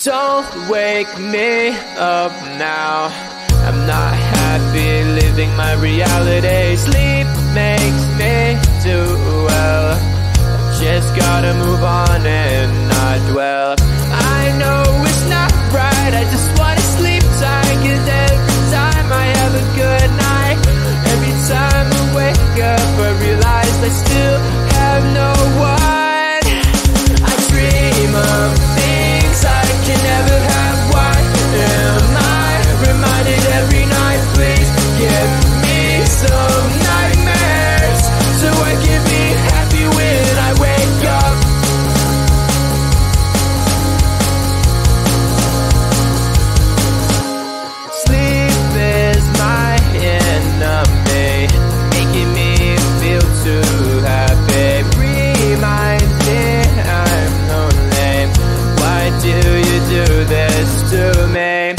Don't wake me up now. I'm not happy living my reality. Sleep makes me do well. Just gotta move on and not dwell. I know it's not right, I just wanna sleep tight. 'Cause every time I have a good night, every time I wake up I realize I still have no one. I dream of things I can never have. Why am I reminded every night? Please give me some nightmares so I can be happy when I wake up. Sleep is my enemy, making me feel too happy. Reminds me I'm lonely. Why do you do this to me?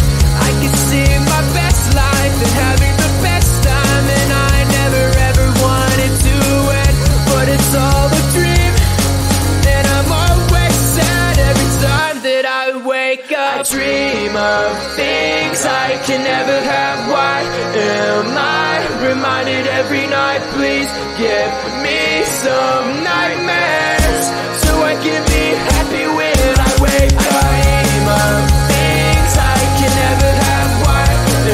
I can see my best life and having the best time, and I never ever wanted to end, but it's all a dream, and I'm always sad every time that I wake up. I dream of things I can never have. Why am I reminded every night? Please give me some nightmares so I can be happy when I wake up. I dream of things I can never have. Why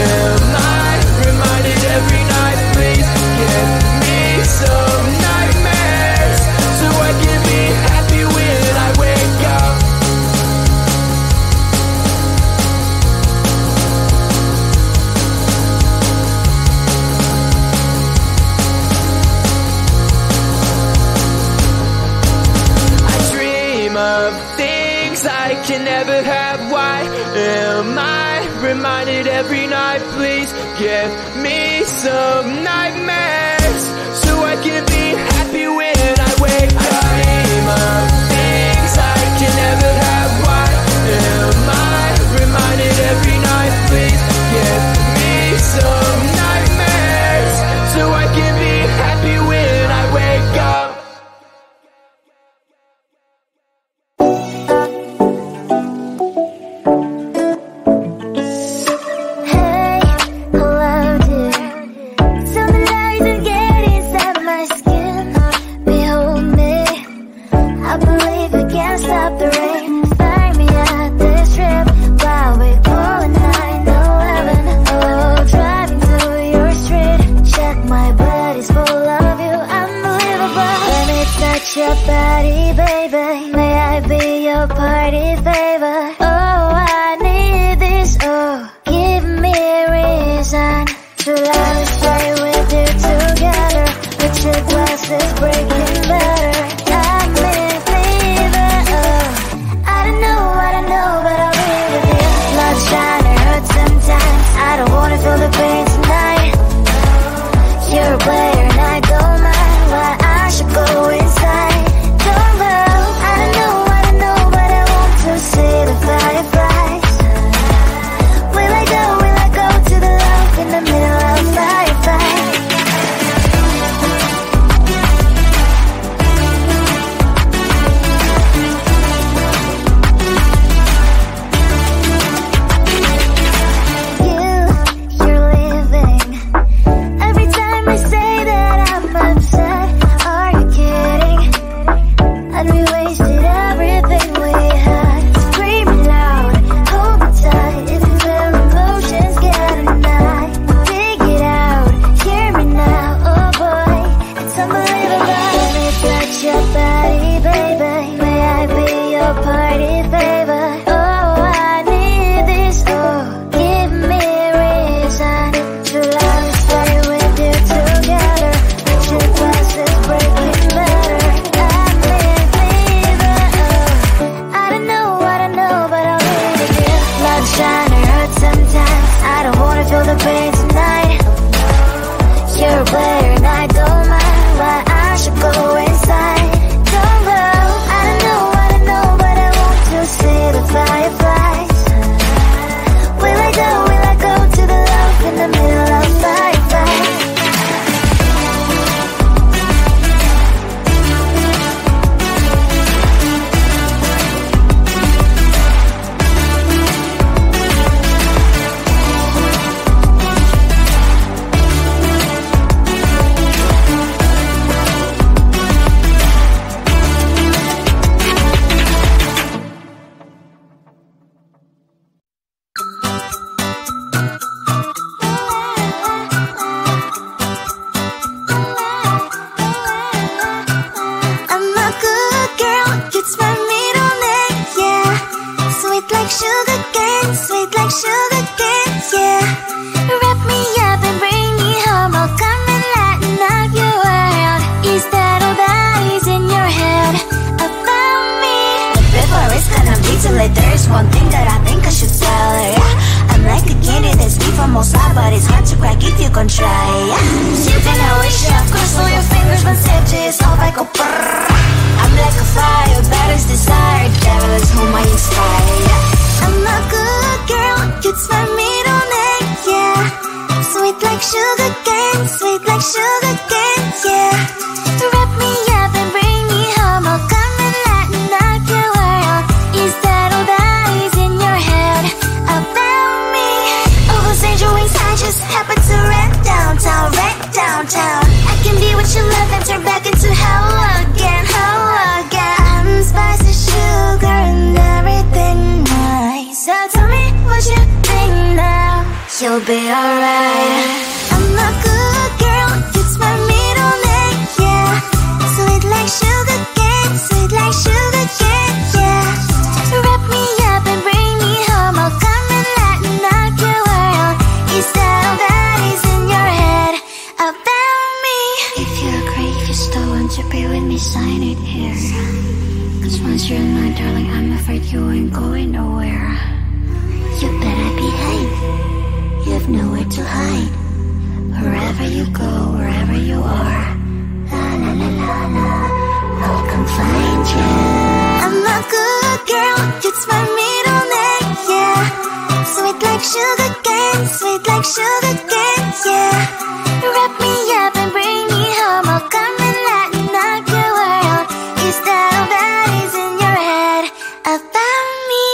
am I reminded every night? Please give me some nightmares so I can be happy when I wake up. I dream of things I can never have. Why am I reminded every night? Please give me some nightmares so I can be happy when I wake up. I dream of things I can never have. Why am I reminded every night? Please give me some nightmares so I can be happy when I wake up. Hey, hello dear. Tell me lies and get inside my skin. Behold me, I believe we can't stop the rain. Start me at this trip while we call it 9/11. Oh, driving through your street, check my body's full of you, unbelievable. Let me touch your body, baby. May I be your party favor? Oh, I need this. Oh, give me a reason to let me stay with you together. With your glasses breaking better. I'm in fever. Oh, I don't know, but I'll be with you. Love shine, it hurts sometimes. I don't wanna feel the pain tonight. You're a player and I don't mind. Why I should go inside. Don't know, I don't know, but I want to see the sugar cane, sweet like sugar cane, yeah. Wrap me up and bring me home, I'll come and lighten up your world. Is that all that is in your head about me? Before it's gonna be too late, there's one thing that I think I should tell her, yeah. I'm like the candy that's sweet from outside, but it's hard to crack if you can try, yeah. Shooting a wish, of course, all your fingers, but safety is off, I go brrrr. I'm like a fire, battles desire, devil is whom I inspire, yeah. I'm a good girl, it's my middle name, yeah. Sweet like sugar cane, sweet like sugar cane, yeah. Wrap me up and bring me home, I'll come and lighten up your world. Is that all that is in your head about me? All those angel wings I just happen to rent downtown, rent downtown. I can be what you love and turn back into hell again, hell again. I'm spicy sugar and everything nice. So tell me what you think now, you'll be alright. I'm a good girl, it's my middle name, yeah. Sweet like sugar cane, sweet like sugar cane, yeah. Wrap me up and bring me home, I'll come and lighten up your world. Is that all that is in your head about me? If you agree, if you still want to be with me, sign it here. Cause once you're mine, darling, I'm afraid you ain't going nowhere. You better behave, you've nowhere to hide. Wherever you go, wherever you are, la la la la la, I'll come find you. I'm a good girl, it's my middle name, yeah. Sweet like sugar cane, sweet like sugar cane, yeah. Wrap me up and bring me home, I'll come and lighten up your world. Is that all that is in your head about me?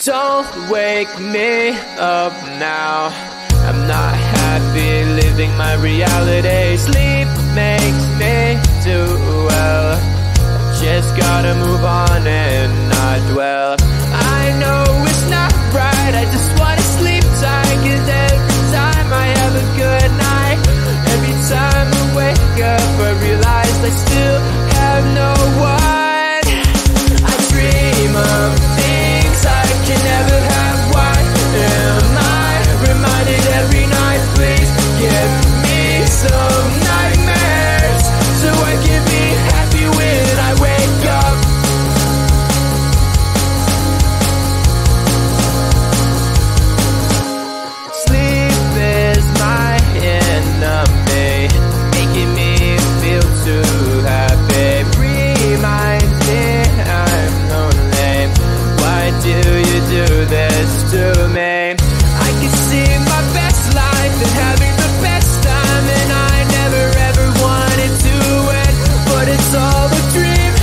Don't wake me up now. I'm not happy living my reality. Sleep makes me do well. I just gotta move on and not dwell. I know it's not right, I just wanna sleep tight. 'Cause every time I have a good night, every time I wake up I realize I still have no one. I dream of things I can never have. Why am I reminded every night? Please give me some nightmares so I can be happy when I wake up. Sleep is my enemy, making me feel too happy. Reminds me I'm lonely. Why do you do this to me? I can see my best life and having the best time, and I never ever wanted to end, but it's all a dream,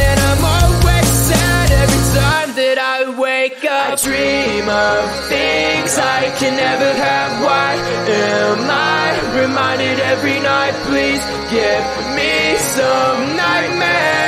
and I'm always sad every time that I wake up. I dream of things I can never have. Why am I reminded every night? Please give me some nightmares